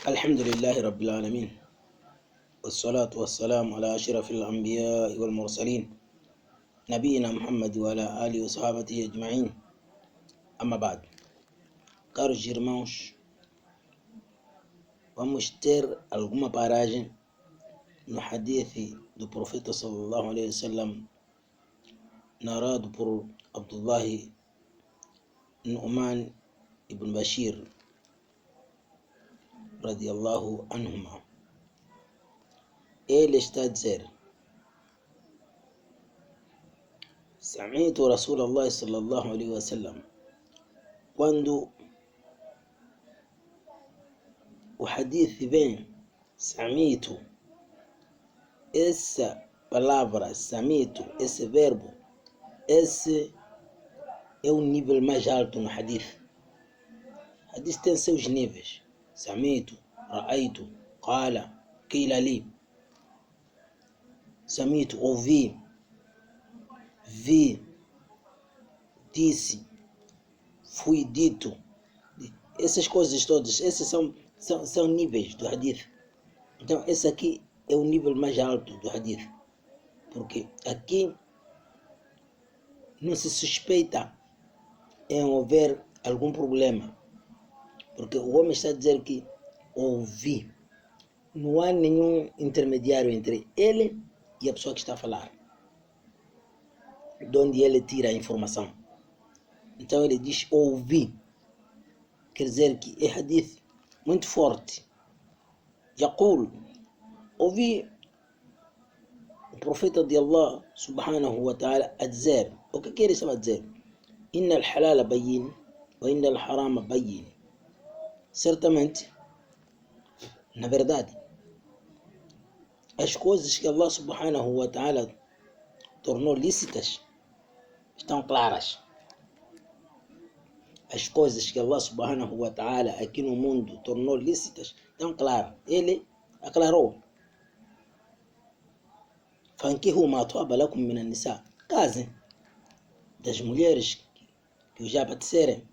الحمد لله رب العالمين، والصلاة والسلام على أشرف الأنبياء والمرسلين نبينا محمد وعلى آله وصحابته أجمعين. أما بعد, caros irmãos, vamos ter alguma paragem no hadith do profeta sallallahu alaihi wasallam narrado por Abdullah Nu'man ibn Bashir radiyallahu anhuma. Ele está a dizer: Sami'tu Rasulullah sallallahu alaihi wasallam. Quando o hadith vem Sami'tu, essa palavra Sami'tu, esse verbo, esse é o nível mais alto no hadith. Hadith tem seus níveis: Sami'tu, Ra'aitu, Qala, Qila li. Sami'tu, ouvi, vi, disse, fui dito. Essas coisas todas, esses são níveis do hadith. Então esse aqui é o nível mais alto do hadith, porque aqui não se suspeita em haver algum problema, porque o homem está a dizer que ouvi. Não há nenhum intermediário entre ele e a pessoa que está a falar, de onde ele tira a informação. Então ele diz ouvi, quer dizer que é hadith muito forte. Yaqul, ouvi o profeta de Allah subhanahu wa ta'ala a dizer. O que ele estava a dizer? Inna al-halala bayyin wa inna al-harama bayyin. Certamente, na verdade, as coisas que Allah subhanahu wa ta'ala tornou lícitas estão claras. As coisas que Allah subhanahu wa ta'ala aqui no mundo tornou lícitas estão claras. Ele aclarou: Fankihu ma taba lakum min an-nisa. Casem das mulheres que já apetecerem,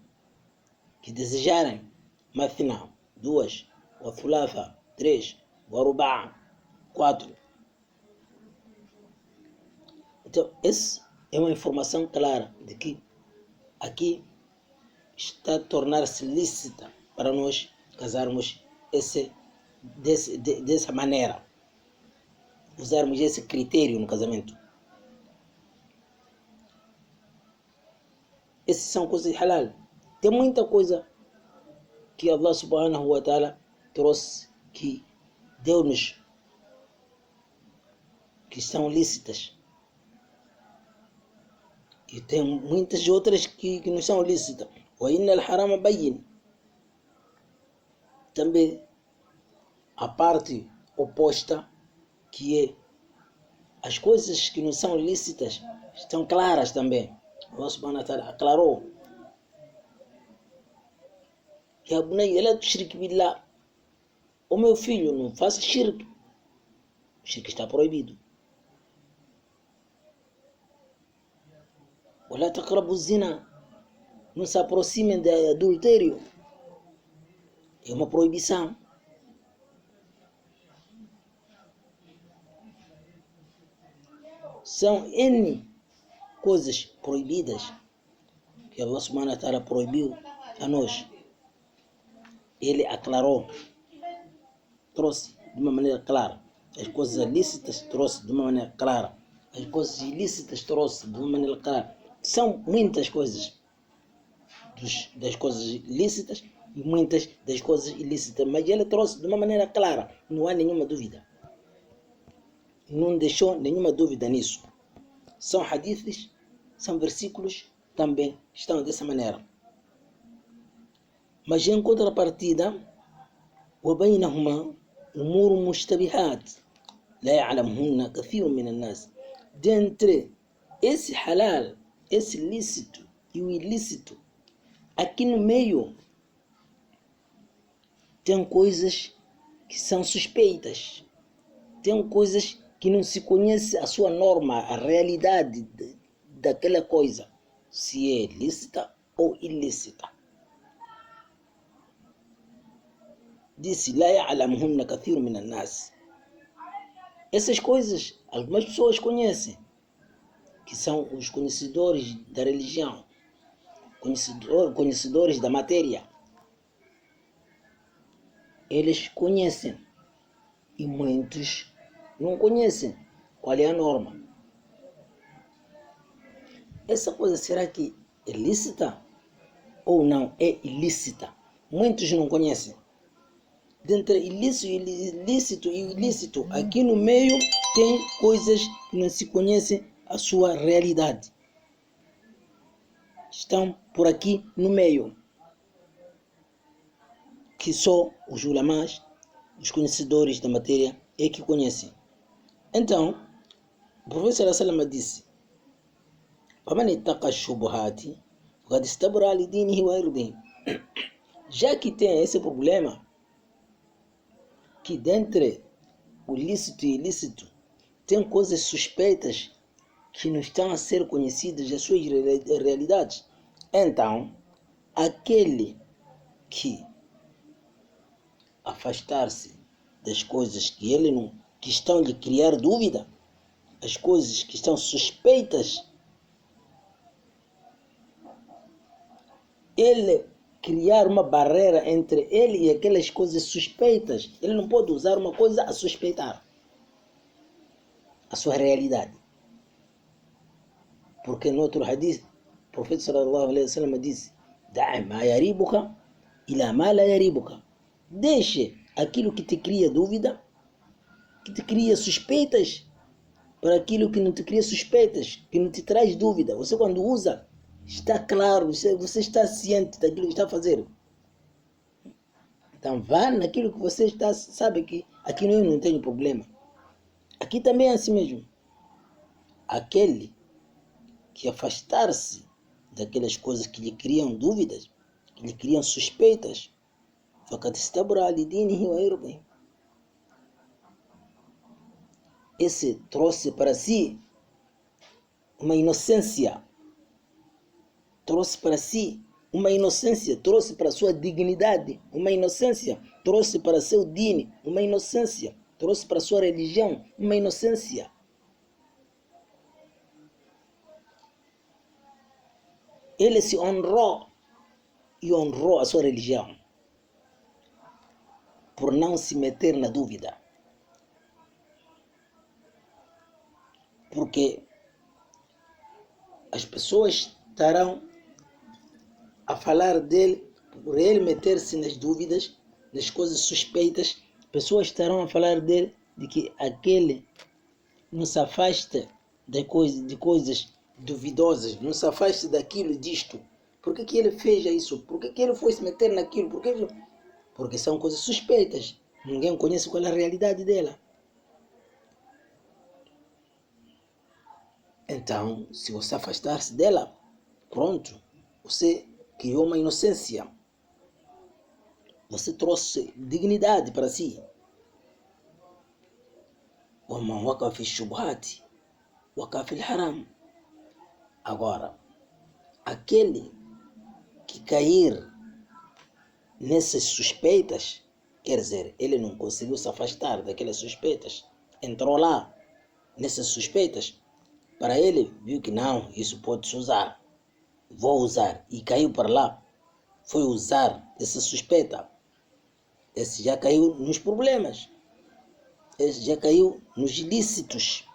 que desejarem. Mathna, 2, wa thulatha, 3, wa ruba'a, 4. Então, essa é uma informação clara de que aqui está a tornar-se lícita para nós casarmos dessa maneira, usarmos esse critério no casamento. Essas são coisas halal. Tem muita coisa que Allah subhanahu wa ta'ala trouxe, que deu-nos, que são lícitas. E tem muitas outras que não são lícitas. Wa inna al-harama bayyin. Também a parte oposta, que é as coisas que não são lícitas, estão claras também. Allah subhanahu wa ta'ala aclarou: Ya bunayya la tushrik billah. O meu filho, não faça shirk. O shirk está proibido. Wala taqrabu zina. Não se aproximem de adultério. É uma proibição. São N coisas proibidas que Allah subhanahu wa ta'ala proibiu a nós. Ele aclarou, trouxe de uma maneira clara. As coisas lícitas trouxe de uma maneira clara. As coisas ilícitas trouxe de uma maneira clara. São muitas coisas das coisas lícitas e muitas das coisas ilícitas, mas ele trouxe de uma maneira clara. Não há nenhuma dúvida. Não deixou nenhuma dúvida nisso. São hadiths, são versículos, também estão dessa maneira. Mas em contrapartida, وبينهما أمور مشتبهات لا يعلمهن كثير من الناس. Dentre esse halal, esse lícito e o ilícito, aqui no meio tem coisas que são suspeitas, tem coisas que não se conhece a sua norma, a realidade daquela coisa, se é lícita ou ilícita. disse: "La ya'lamuhunna kathirun minan nas." Essas coisas algumas pessoas conhecem, que são os conhecedores da religião, conhecedores da matéria. Eles conhecem e muitos não conhecem qual é a norma. Essa coisa será que é lícita ou não é ilícita? Muitos não conhecem. Dentre ilícito e ilícito, aqui no meio tem coisas que não se conhecem a sua realidade. Estão por aqui no meio, que só os ulamás, os conhecedores da matéria, é que conhecem. Então, o professor Salama disse: "Faman ittaqa ash-shubuhati faqad istabra li dinihi wa irdihi." Já que tem esse problema, que dentre o lícito e ilícito tem coisas suspeitas que não estão a ser conhecidas as suas realidades, então aquele que afastar-se das coisas que ele não, que estão lhe criar dúvida, as coisas que estão suspeitas, ele criar uma barreira entre ele e aquelas coisas suspeitas. Ele não pode usar uma coisa a suspeitar a sua realidade. Porque no outro hadith, o profeta sallallahu alaihi wasallam disse: "Da'a ma yaribuka ila ma la yaribuka." Deixe aquilo que te cria dúvida, que te cria suspeitas, para aquilo que não te cria suspeitas, que não te traz dúvida. Você quando usa, está claro, você está ciente daquilo que está a fazer. Então vá naquilo que você está, sabe que aqui não tem problema. Aqui também é assim mesmo. Aquele que afastar-se daquelas coisas que lhe criam dúvidas, que lhe criam suspeitas, فقد استبرأ لدينه وعرضه. Esse trouxe para si uma inocência, trouxe para si uma inocência, trouxe para sua dignidade uma inocência, trouxe para seu dini uma inocência, trouxe para sua religião uma inocência. Ele se honrou e honrou a sua religião por não se meter na dúvida. Porque as pessoas estarão a falar dele, por ele meter-se nas dúvidas, nas coisas suspeitas. Pessoas estarão a falar dele de que aquele não se afasta de coisas duvidosas, não se afasta daquilo, disto. Por que ele fez isso? Por que ele foi se meter naquilo? Porque são coisas suspeitas. Ninguém conhece qual é a realidade dela. Então, se você afastar-se dela, pronto, você criou uma inocência. Você trouxe dignidade para si. وَمَنْ وَقَعَ فِي الشُّبُهَاتِ وَقَعَ فِي الْحَرَامِ. Agora, aquele que cair nessas suspeitas, quer dizer, ele não conseguiu se afastar daquelas suspeitas, entrou lá nessas suspeitas, para ele viu que não, isso pode se usar, vou usar, e caiu para lá, foi usar essa suspeita. Esse já caiu nos problemas, esse já caiu nos ilícitos,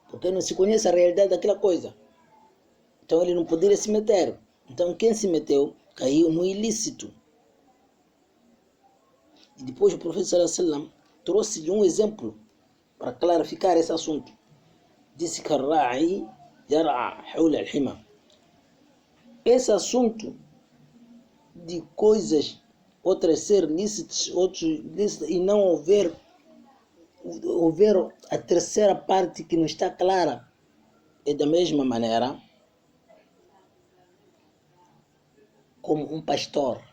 porque não se conhece a realidade daquela coisa. Então ele não poderia se meter. Então quem se meteu caiu no ilícito. E depois o profeta sallallahu alaihi wasallam trouxe-lhe um exemplo para clarificar esse assunto. Disse que الراعي يرعى حول الحمى. Esse assunto de coisas, outras ser lícitas, outros lícitas, e não houver a terceira parte que não está clara, é da mesma maneira como um pastor.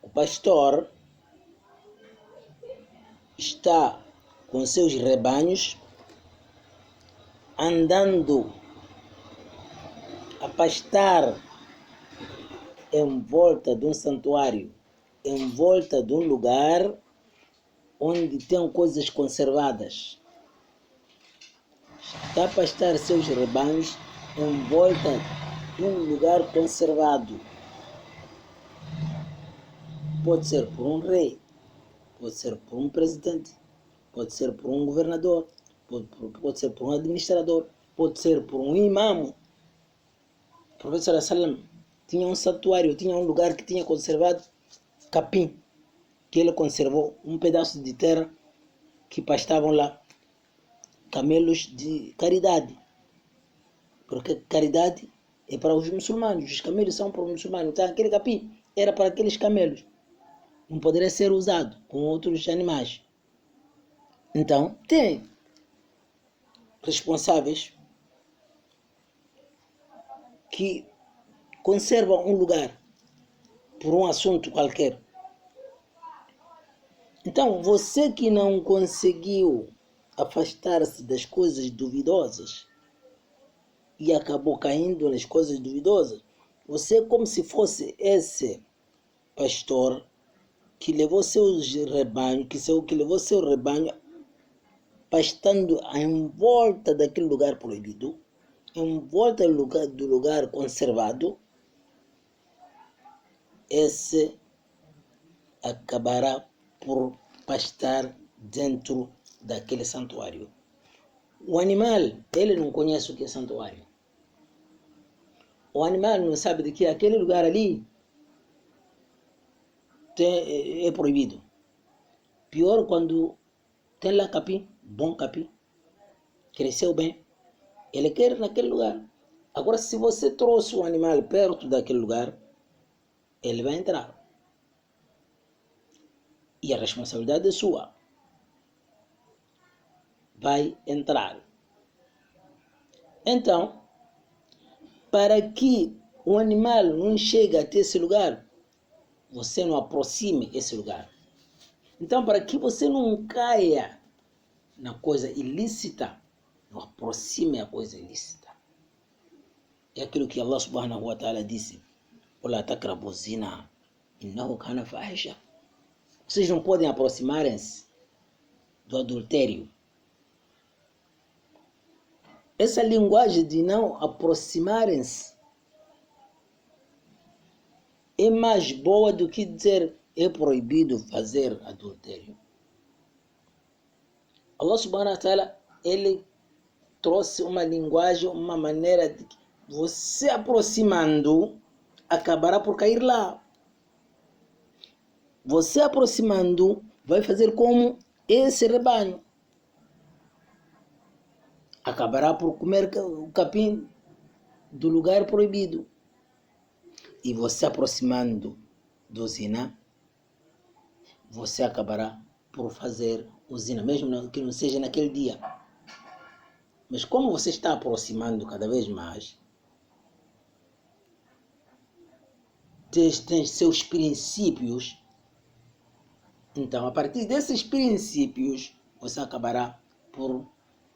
O pastor está com seus rebanhos andando a pastar em volta de um santuário, em volta de um lugar onde tem coisas conservadas. Está a pastar seus rebanhos em volta de um lugar conservado. Pode ser por um rei, pode ser por um presidente, pode ser por um governador, pode ser por um administrador, pode ser por um imã. O professor Sallam tinha um santuário, tinha um lugar que tinha conservado capim, que ele conservou um pedaço de terra que pastavam lá camelos de caridade, porque caridade é para os muçulmanos, os camelos são para os muçulmanos, então aquele capim era para aqueles camelos, não poderia ser usado com outros animais. Então tem responsáveis que conservam um lugar por um assunto qualquer. Então você que não conseguiu afastar-se das coisas duvidosas e acabou caindo nas coisas duvidosas, você é como se fosse esse pastor que levou seus rebanhos, que levou seu rebanho pastando em volta daquele lugar proibido, em volta do lugar conservado. Esse acabará por pastar dentro daquele santuário. O animal, ele não conhece o que é santuário. O animal não sabe de que aquele lugar ali é proibido. Pior quando tem lá capim, bom capim, cresceu bem, ele quer ir naquele lugar. Agora, se você trouxe o animal perto daquele lugar, ele vai entrar. E a responsabilidade é sua. Vai entrar. Então, para que o animal não chegue até esse lugar, você não aproxime esse lugar. Então, para que você não caia na coisa ilícita, não aproxime a coisa ilícita. É aquilo que Allah subhanahu wa ta'ala disse: "Wala takrabu zina, innahu kana fahisha." Vocês não podem aproximarem-se do adultério. Essa linguagem de não aproximarem-se é mais boa do que dizer é proibido fazer adultério. Allah subhanahu wa ta'ala, ele trouxe uma linguagem, uma maneira de que você aproximando acabará por cair lá. Você aproximando vai fazer como esse rebanho. Acabará por comer o capim do lugar proibido. E você aproximando do zina, você acabará por fazer o zina, mesmo que não seja naquele dia. Mas como você está aproximando cada vez mais, tem seus princípios, então a partir desses princípios, você acabará por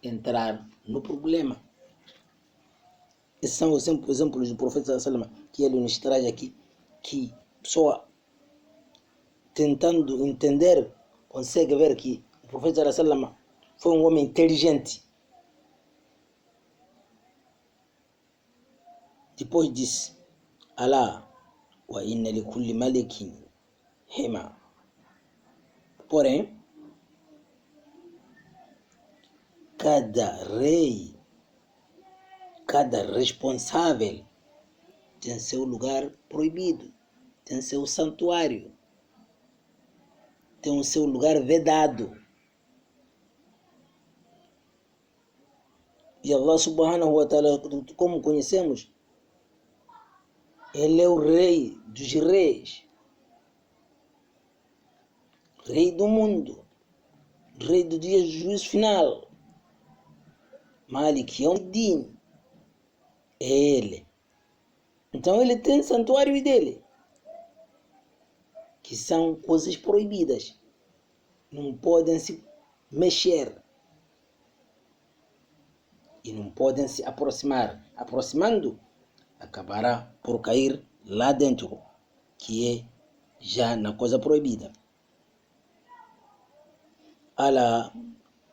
entrar no problema. Esses são os exemplos do profeta Salama que ele nos traz aqui, que só tentando entender consegue ver que o profeta Salama foi um homem inteligente. Depois disse: Alá wa inna li kulli malikin hima. Porém, cada rei, cada responsável tem seu lugar proibido, tem seu santuário, tem o seu lugar vedado. E Allah subhanahu wa ta'ala, como conhecemos, ele é o rei dos reis, rei do mundo, rei do dia do juízo final. Malik Yawmiddin, é ele. Então ele tem santuário dele, que são coisas proibidas, não podem se mexer e não podem se aproximar. Aproximando, acabará por cair lá dentro, que é já na coisa proibida. Ala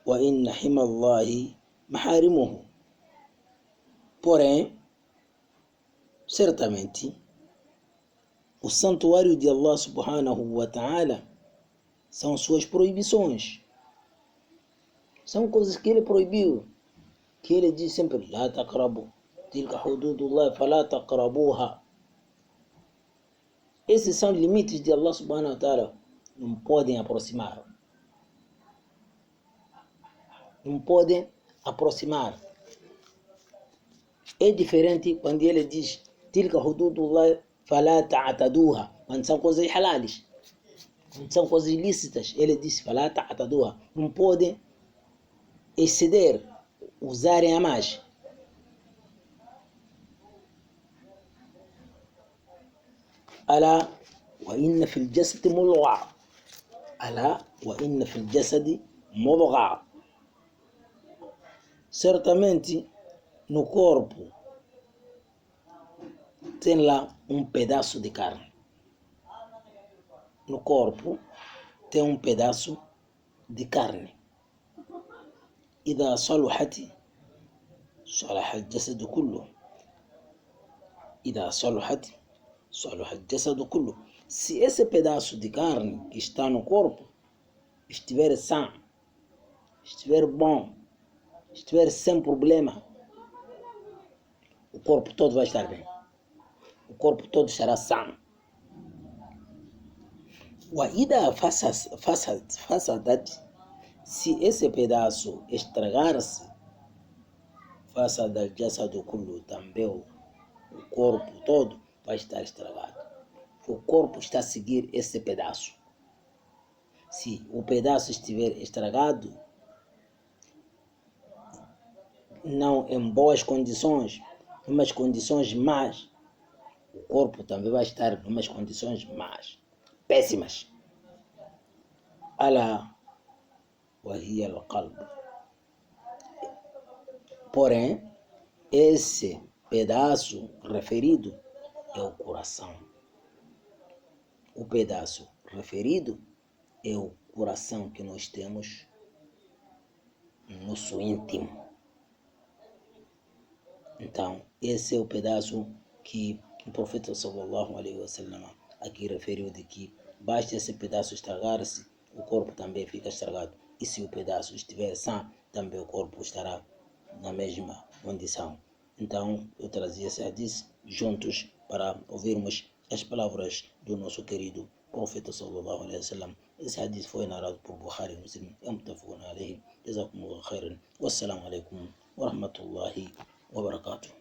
wa inna himallahi maharimuhu. Porém, certamente, o santuário de Allah subhanahu wa ta'ala são suas proibições. São coisas que ele proibiu, que ele diz sempre: La taqrabu, tilka hududullah, fala taqrabuha. Esses são limites de Allah subhanahu wa ta'ala. Não podem aproximar. Não podem aproximar. É diferente quando ele diz Tilka hududullah fala ta'ataduha. Quando são coisas halales. Quando são coisas ilícitas, ele diz fala ta'ataduha. Não podem exceder, usarem a mais. Ala wa inna fil jasadi mudghah. Ala wa inna fil jasadi mudghah. Certamente, no corpo tem lá um pedaço de carne. No corpo tem um pedaço de carne. إذا صلحت صلح الجسد كله. إذا صلحت صلح الجسد كله. Se esse pedaço de carne que está no corpo estiver sã, estiver bom, estiver sem problema, o corpo todo vai estar bem. O corpo todo estará sã. وإذا فسدت, se esse pedaço estragar-se, فسد الجسد كله, também o corpo todo vai estar estragado. O corpo está a seguir esse pedaço. Se o pedaço estiver estragado, não em boas condições, em umas condições más, o corpo também vai estar em umas condições más, péssimas. Ala wa hiya al-qalb. Porém, esse pedaço referido é o coração. O pedaço referido é o coração que nós temos no nosso íntimo. Então, esse é o pedaço que o profeta sallallahu alaihi wasallam aqui referiu, de que basta esse pedaço estragar-se, o corpo também fica estragado. E se o pedaço estiver sã, também o corpo estará na mesma condição. Então, eu trazia esse hadith juntos para ouvirmos as palavras do nosso querido profeta sallallahu alaihi wasallam. Esse hadith foi narrado por Bukhari e Muslim. Muttafaqun alayhi. Jazakumullahu khairan. Wassalamu alaikum wa rahmatullahi wa barakatuh.